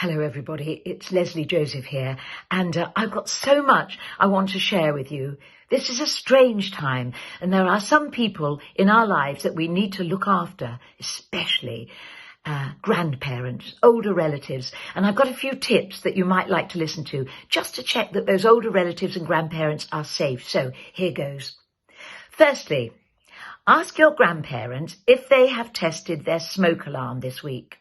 Hello everybody, it's Lesley Joseph here, and I've got so much I want to share with you. This is a strange time, and there are some people in our lives that we need to look after, especially grandparents, older relatives, and I've got a few tips that you might like to listen to, just to check that those older relatives and grandparents are safe. So here goes. Firstly, ask your grandparents if they have tested their smoke alarm this week.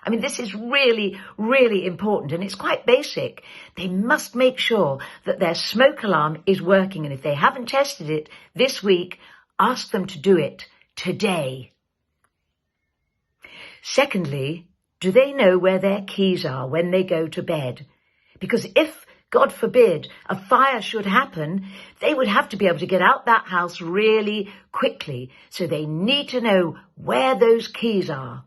I mean, this is really, really important, and it's quite basic. They must make sure that their smoke alarm is working, and if they haven't tested it this week, ask them to do it today. Secondly, do they know where their keys are when they go to bed? Because if, God forbid, a fire should happen, they would have to be able to get out that house really quickly, so they need to know where those keys are.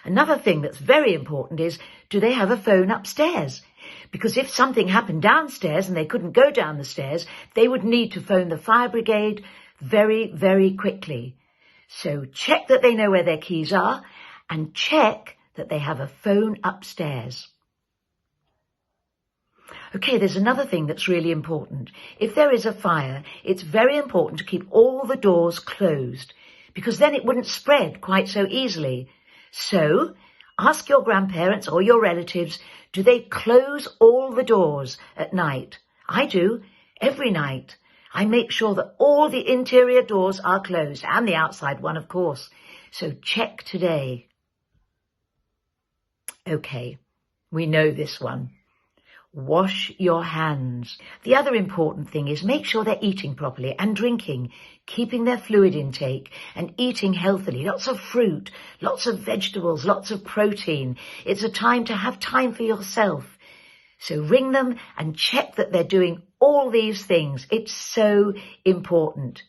Another thing that's very important is, do they have a phone upstairs? Because if something happened downstairs and they couldn't go down the stairs, they would need to phone the fire brigade very, very quickly. So check that they know where their keys are and check that they have a phone upstairs. Okay, there's another thing that's really important. If there is a fire, it's very important to keep all the doors closed, because then it wouldn't spread quite so easily. So, ask your grandparents or your relatives, do they close all the doors at night? I do, every night. I make sure that all the interior doors are closed, and the outside one, of course. So check today. Okay, we know this one. Wash your hands. The other important thing is make sure they're eating properly and drinking, keeping their fluid intake and eating healthily. Lots of fruit, lots of vegetables, lots of protein. It's a time to have time for yourself. So ring them and check that they're doing all these things. It's so important.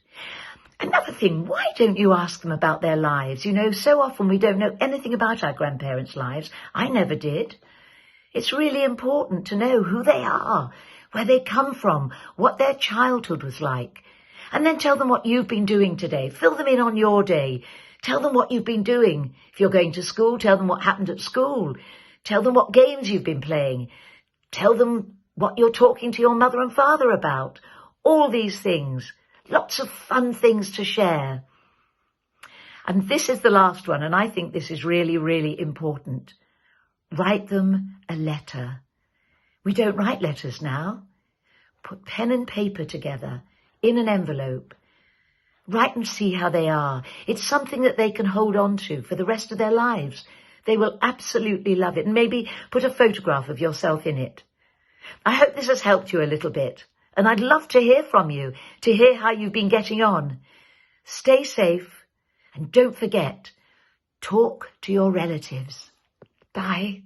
Another thing, why don't you ask them about their lives? You know, so often we don't know anything about our grandparents' lives. I never did. It's really important to know who they are, where they come from, what their childhood was like. And then tell them what you've been doing today. Fill them in on your day. Tell them what you've been doing. If you're going to school, tell them what happened at school. Tell them what games you've been playing. Tell them what you're talking to your mother and father about. All these things. Lots of fun things to share. And this is the last one, and I think this is really, really important. Write them a letter. We don't write letters now. Put pen and paper together in an envelope. Write and see how they are. It's something that they can hold on to for the rest of their lives. They will absolutely love it. And maybe put a photograph of yourself in it. I hope this has helped you a little bit. And I'd love to hear from you, to hear how you've been getting on. Stay safe and don't forget, talk to your relatives. Bye.